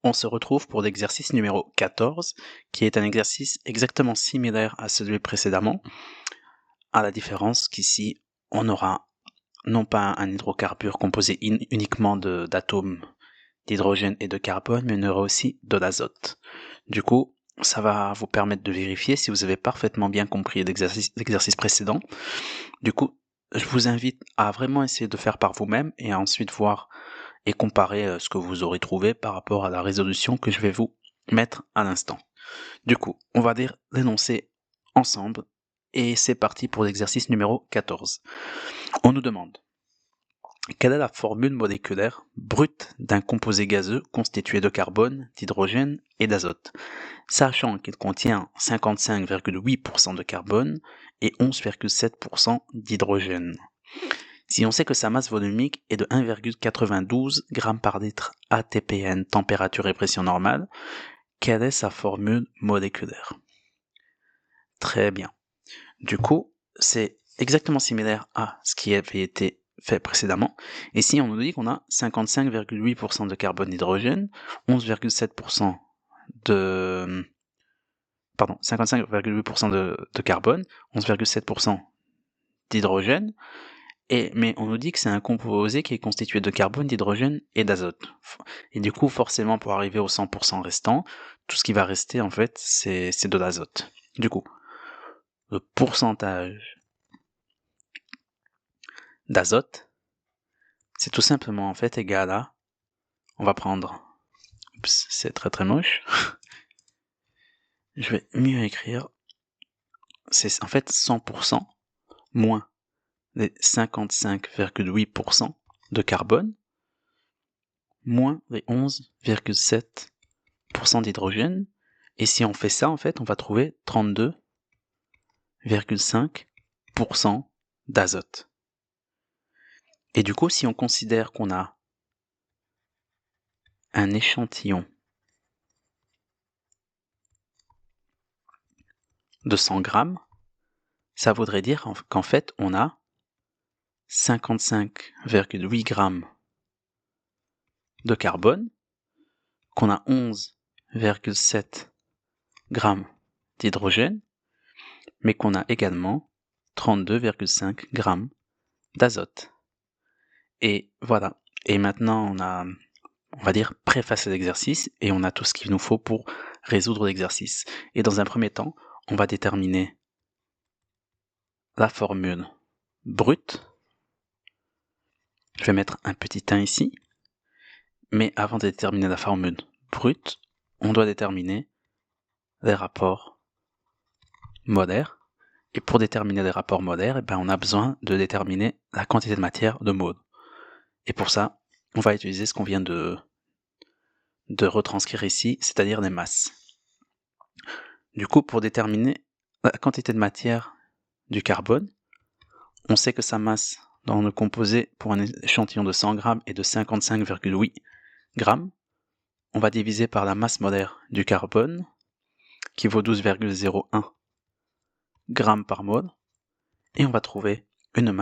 on se retrouve pour l'exercice numéro 14, qui est un exercice exactement similaire à celui précédemment, à la différence qu'ici, on aura non pas un hydrocarbure composé uniquement d'atomes d'hydrogène et de carbone, mais on aura aussi de l'azote. Du coup, ça va vous permettre de vérifier si vous avez parfaitement bien compris l'exercice précédent. Du coup, je vous invite à vraiment essayer de faire par vous-même et à ensuite voir et comparer ce que vous aurez trouvé par rapport à la résolution que je vais vous mettre à l'instant. Du coup, on va lire l'énoncé ensemble et c'est parti pour l'exercice numéro 14. On nous demande: quelle est la formule moléculaire brute d'un composé gazeux constitué de carbone, d'hydrogène et d'azote, sachant qu'il contient 55,8% de carbone et 11,7% d'hydrogène? Si on sait que sa masse volumique est de 1,92 g par litre ATPN, température et pression normale, quelle est sa formule moléculaire? Très bien. Du coup, c'est exactement similaire à ce qui avait été fait précédemment. Ici, on nous dit qu'on a 55,8% de carbone d'hydrogène, 11,7% de... Pardon, 55,8% de carbone, 11,7% d'hydrogène, mais on nous dit que c'est un composé qui est constitué de carbone, d'hydrogène et d'azote. Et du coup, forcément, pour arriver au 100% restant, tout ce qui va rester, en fait, c'est de l'azote. Du coup, le pourcentage d'azote, c'est tout simplement, en fait, égal à... On va prendre... Oups, c'est très très moche. Je vais mieux écrire. C'est en fait 100% moins les 55,8% de carbone, moins les 11,7% d'hydrogène. Et si on fait ça, en fait, on va trouver 32,5% d'azote. Et du coup, si on considère qu'on a un échantillon de 100 grammes, ça voudrait dire qu'en fait, on a 55,8 grammes de carbone, qu'on a 11,7 grammes d'hydrogène, mais qu'on a également 32,5 grammes d'azote. Et voilà. Et maintenant, on va dire, préfacé l'exercice et on a tout ce qu'il nous faut pour résoudre l'exercice. Et dans un premier temps, on va déterminer la formule brute. Je vais mettre un petit 1 ici. Mais avant de déterminer la formule brute, on doit déterminer les rapports molaires. Et pour déterminer les rapports molaires, on a besoin de déterminer la quantité de matière de mol. Et pour ça, on va utiliser ce qu'on vient de retranscrire ici, c'est-à-dire les masses. Du coup, pour déterminer la quantité de matière du carbone, on sait que sa masse dans le composé pour un échantillon de 100 grammes est de 55,8 grammes. On va diviser par la masse molaire du carbone, qui vaut 12,01 grammes par mol, et on va trouver une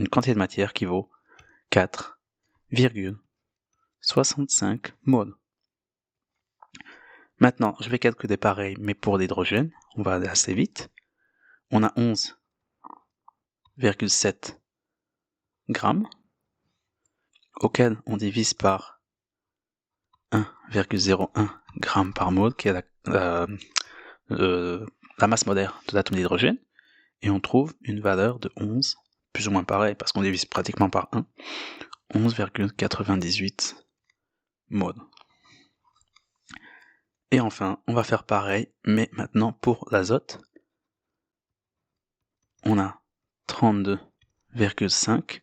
quantité de matière qui vaut 4,65 mol. Maintenant, je vais calculer pareil, mais pour l'hydrogène, on va aller assez vite. On a 11,7 grammes, auquel on divise par 1,01 g par mol, qui est la masse molaire de l'atome d'hydrogène, et on trouve une valeur de 11, plus ou moins pareil, parce qu'on divise pratiquement par 1, 11,98 mol. Et enfin, on va faire pareil, mais maintenant pour l'azote, on a 32,5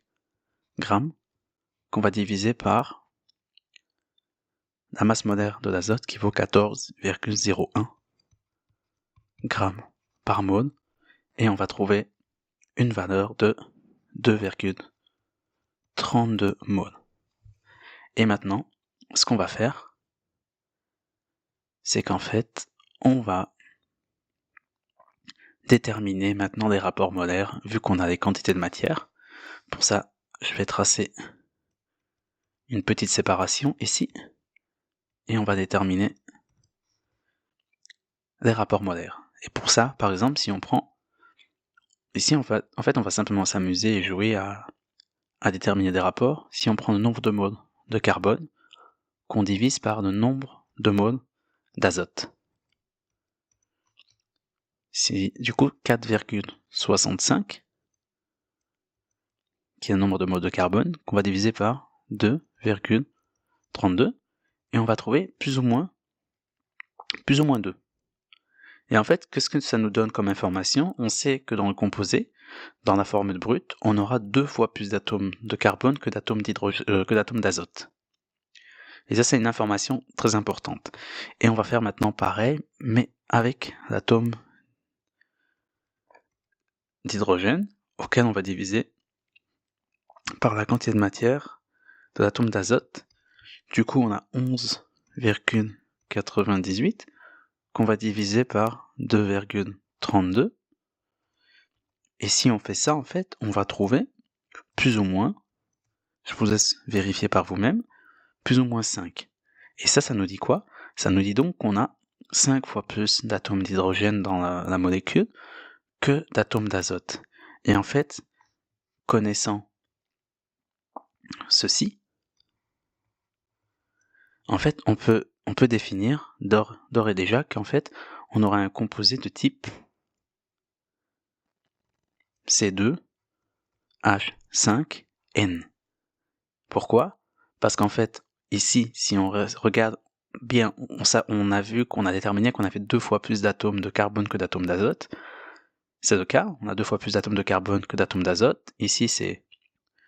grammes qu'on va diviser par la masse molaire de l'azote qui vaut 14,01 grammes par mol, et on va trouver une valeur de 2,32 mol. Et maintenant, ce qu'on va faire, c'est qu'en fait, on va déterminer maintenant les rapports molaires, vu qu'on a les quantités de matière. Pour ça, je vais tracer une petite séparation ici. et on va déterminer les rapports molaires. Et pour ça, par exemple, si on prend... Ici, en fait, on va simplement s'amuser et jouer à déterminer des rapports. Si on prend le nombre de moles de carbone, qu'on divise par le nombre de moles d'azote. C'est du coup 4,65, qui est le nombre de moles de carbone, qu'on va diviser par 2,32, et on va trouver plus ou moins 2. Et en fait, qu'est-ce que ça nous donne comme information? On sait que dans le composé, dans la formule brute, on aura 2 fois plus d'atomes de carbone que d'atomes d'azote. Et ça, c'est une information très importante. Et on va faire maintenant pareil, mais avec l'atome d'hydrogène, auquel on va diviser par la quantité de matière de l'atome d'azote. Du coup, on a 11,98 qu'on va diviser par 2,32. Et si on fait ça, en fait, on va trouver plus ou moins, je vous laisse vérifier par vous-même, plus ou moins 5. Et ça nous dit quoi? Ça nous dit donc qu'on a 5 fois plus d'atomes d'hydrogène dans la molécule que d'atomes d'azote. Et en fait, connaissant ceci, en fait, on peut définir d'ores et déjà qu'en fait, on aura un composé de type C2H5N. Pourquoi? Parce qu'en fait, ici, si on regarde bien, on a vu qu'on a déterminé qu'on avait 2 fois plus d'atomes de carbone que d'atomes d'azote. C'est le cas, on a 2 fois plus d'atomes de carbone que d'atomes d'azote. Ici, c'est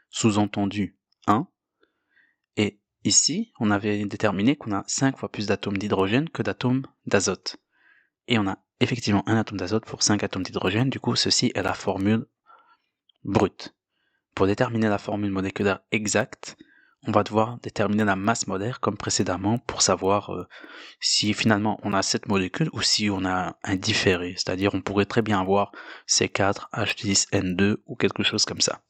sous-entendu 1. Et ici, on avait déterminé qu'on a 5 fois plus d'atomes d'hydrogène que d'atomes d'azote. Et on a effectivement un atome d'azote pour 5 atomes d'hydrogène, du coup ceci est la formule brute. Pour déterminer la formule moléculaire exacte, on va devoir déterminer la masse molaire comme précédemment pour savoir si finalement on a cette molécule ou si on a un différé, c'est-à-dire on pourrait très bien avoir C4H10N2 ou quelque chose comme ça.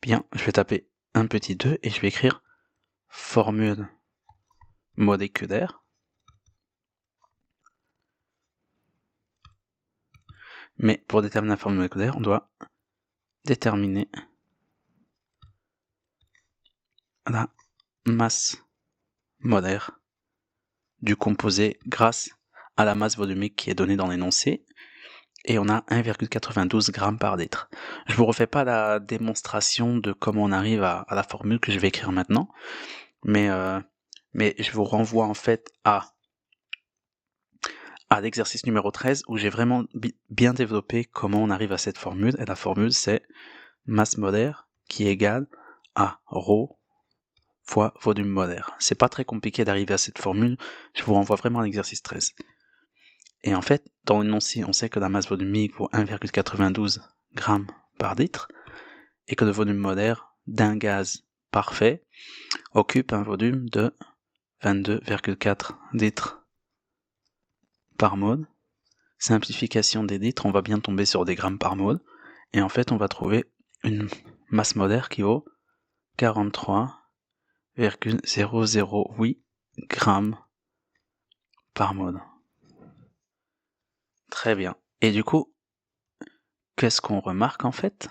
Bien, je vais taper un petit 2 et je vais écrire formule moléculaire. Mais pour déterminer la formule moléculaire, on doit déterminer la masse molaire du composé grâce à la masse volumique qui est donnée dans l'énoncé, et on a 1,92 g par litre. Je vous refais pas la démonstration de comment on arrive à la formule que je vais écrire maintenant, mais je vous renvoie en fait à l'exercice numéro 13 où j'ai vraiment bien développé comment on arrive à cette formule, et la formule c'est masse molaire qui est égale à ρ fois volume molaire. C'est pas très compliqué d'arriver à cette formule, je vous renvoie vraiment à l'exercice 13. Et en fait, dans l'énoncé, on sait que la masse volumique vaut 1,92 g par litre, et que le volume molaire d'un gaz parfait occupe un volume de 22,4 litres par mole. Simplification des litres, on va bien tomber sur des grammes par mole, et en fait on va trouver une masse molaire qui vaut 43,008 grammes par mole. Très bien. Et du coup, qu'est-ce qu'on remarque en fait?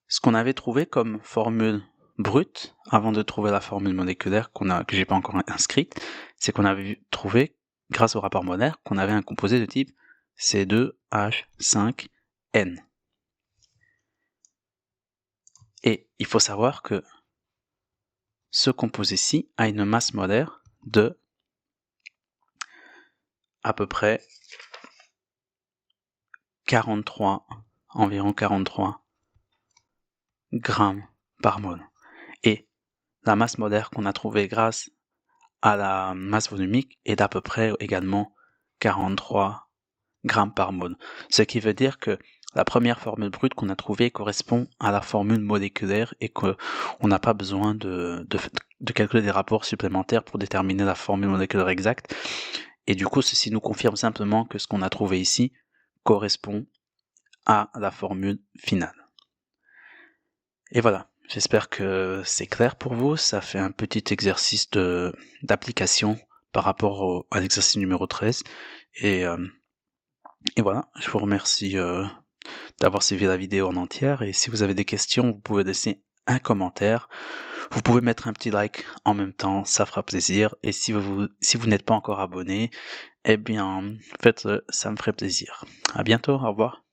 Ce qu'on avait trouvé comme formule brute, avant de trouver la formule moléculaire que j'ai pas encore inscrite, c'est qu'on avait trouvé, grâce au rapport molaire, qu'on avait un composé de type C2H5N. Et il faut savoir que ce composé-ci a une masse molaire de à peu près environ 43 grammes par mole. Et la masse molaire qu'on a trouvée grâce à la masse volumique est d'à peu près également 43 grammes par mole. Ce qui veut dire que la première formule brute qu'on a trouvée correspond à la formule moléculaire et qu'on n'a pas besoin de calculer des rapports supplémentaires pour déterminer la formule moléculaire exacte. Et du coup, ceci nous confirme simplement que ce qu'on a trouvé ici correspond à la formule finale. Et voilà, j'espère que c'est clair pour vous. Ça fait un petit exercice d'application par rapport à l'exercice numéro 13. Et, et voilà, je vous remercie d'avoir suivi la vidéo en entière. Et si vous avez des questions, vous pouvez laisser un commentaire. Vous pouvez mettre un petit like en même temps, ça fera plaisir. Et si vous n'êtes pas encore abonné, eh bien, faites-le, ça me ferait plaisir. À bientôt, au revoir.